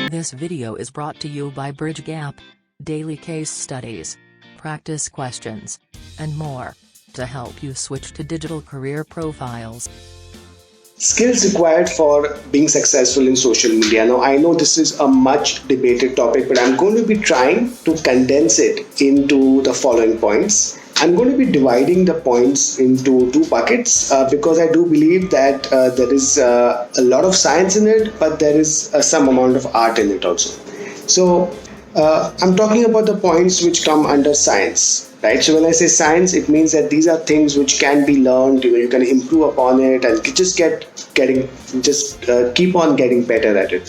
This video is brought to you by Bridge Gap. Daily case studies, practice questions, and more to help you switch to digital career profiles. Skills required for being successful in social media. Now, I know this is a much debated topic, but I'm going to be trying to condense it into the following points. I'm going to be dividing the points into two buckets because I do believe that there is a lot of science in it, but there is some amount of art in it also. So, I'm talking about the points which come under science, right? So when I say science, it means that these are things which can be learned. You can improve upon it and just keep on getting better at it.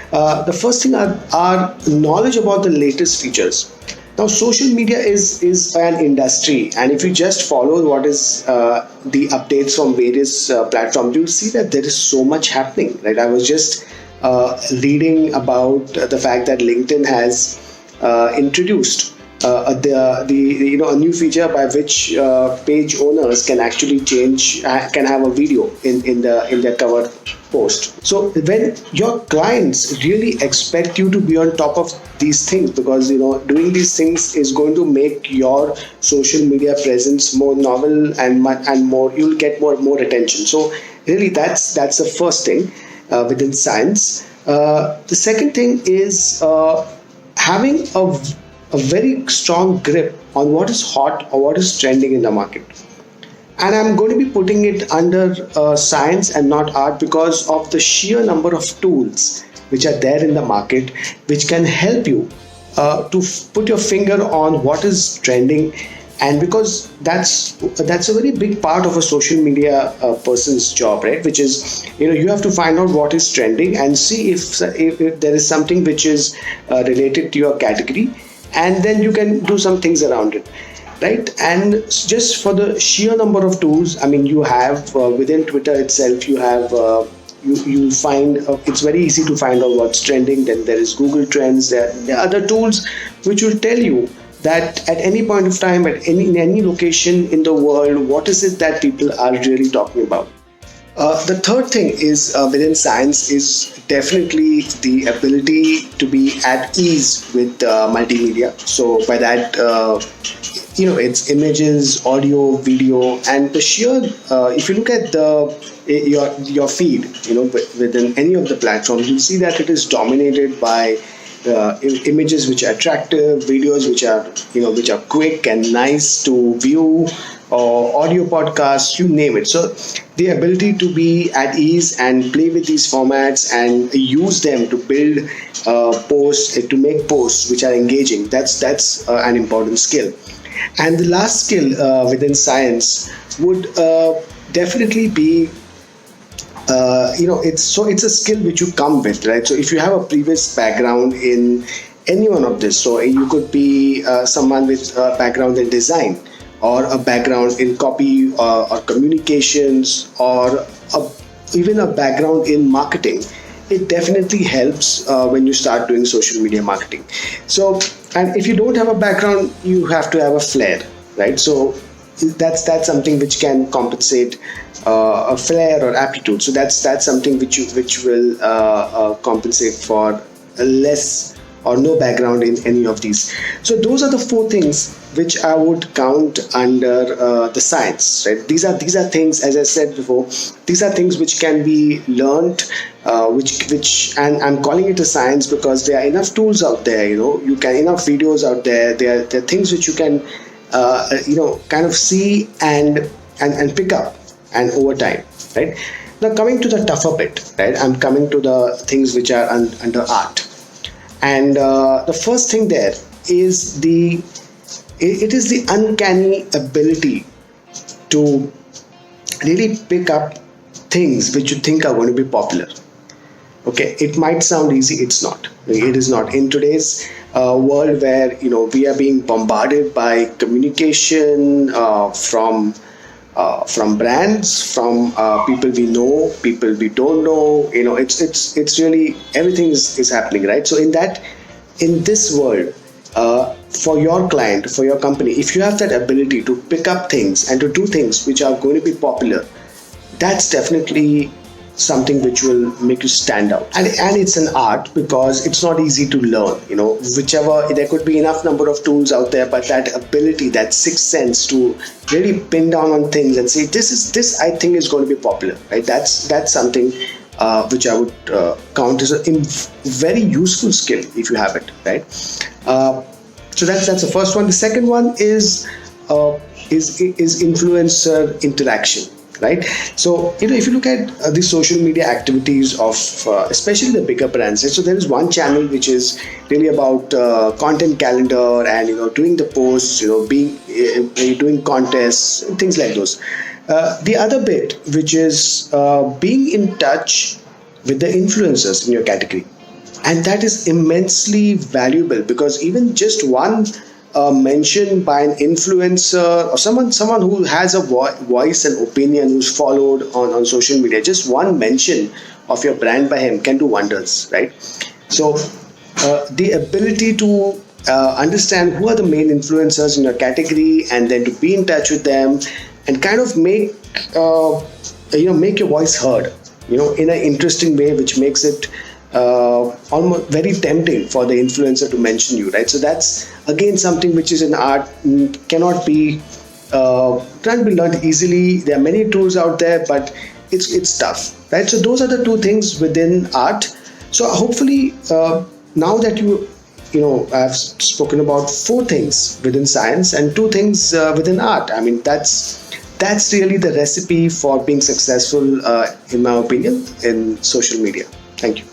The first thing are knowledge about the latest features. Now, social media is an industry, and if you just follow what is the updates from various platforms, you'll see that there is so much happening, right? I was just reading about the fact that LinkedIn has introduced a new feature by which page owners can actually can have a video in their cover post. So when your clients really expect you to be on top of these things, because doing these things is going to make your social media presence more novel and more, you'll get more attention. So really that's the first thing within science. The second thing is having a very strong grip on what is hot or what is trending in the market. And I'm going to be putting it under science and not art because of the sheer number of tools which are there in the market which can help you to put your finger on what is trending. And because that's a very big part of a social media person's job, right? Which is, you have to find out what is trending and see if there is something which is related to your category, and then you can do some things around it, right? And just for the sheer number of tools, I mean, you have within Twitter itself, you have you find it's very easy to find out what's trending. Then there is Google Trends. There are other tools which will tell you that at any point of time, in any location in the world, what is it that people are really talking about. The third thing is within science is definitely the ability to be at ease with multimedia. So by that, it's images, audio, video, and the sheer. If you look at your feed, within any of the platforms, you'll see that it is dominated by images which are attractive, videos which are quick and nice to view, or audio podcasts, you name it. So the ability to be at ease and play with these formats and use them to build posts, to make posts which are engaging, that's an important skill. And the last skill within science would definitely be it's a skill which you come with, right? So if you have a previous background in any one of this, so you could be someone with a background in design, or a background in copy or communications, or even a background in marketing, it definitely helps when you start doing social media marketing. So, and if you don't have a background, you have to have a flair, right? So that's something which can compensate a flair or aptitude. So that's something which will compensate for less or no background in any of these. So those are the four things which I would count under the science, right? These are things, as I said before, these are things which can be learned, and I'm calling it a science because there are enough tools out there. You can enough videos out there. There are things which you can kind of see and pick up, and over time, right? Now coming to the tougher bit, right? I'm coming to the things which are under art. And the first thing there is the uncanny ability to really pick up things which you think are going to be popular. Okay, it might sound easy, it's not. It is not. In today's world where we are being bombarded by communication from brands, from people we know, people we don't know. It's really everything is happening, right? So in this world, for your client, for your company, if you have that ability to pick up things and to do things which are going to be popular, that's definitely something which will make you stand out. And it's an art because it's not easy to learn. Whichever, there could be enough number of tools out there, but that ability, that sixth sense to really pin down on things and say this I think is going to be popular, right? That's something which I would count as a very useful skill if you have it, right? So that's the first one. The second one is influencer interaction, right? So if you look at the social media activities of especially the bigger brands, right? So there is one channel which is really about content calendar and doing the posts, being doing contests, things like those. The other bit, which is being in touch with the influencers in your category, and that is immensely valuable because even just one mention by an influencer or someone who has a voice and opinion, who's followed on social media, just one mention of your brand by him can do wonders, right? So the ability to understand who are the main influencers in your category and then to be in touch with them and kind of make your voice heard, in an interesting way, which makes it almost very tempting for the influencer to mention you, right? So that's again something which is an art, cannot be learned easily. There are many tools out there, but it's tough, right? So those are the two things within art. So hopefully now that I've spoken about four things within science and two things within art. I mean, that's really the recipe for being successful, in my opinion, in social media. Thank you.